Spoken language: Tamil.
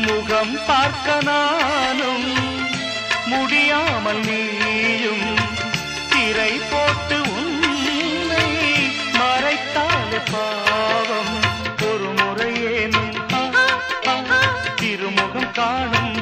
முகம் பார்க்க நானும் முடியாமல் நீயும் திரை போட்டு உன்னை மறைத்தாலே பாவம் ஒரு முறையேனும் திருமுகம் காணும்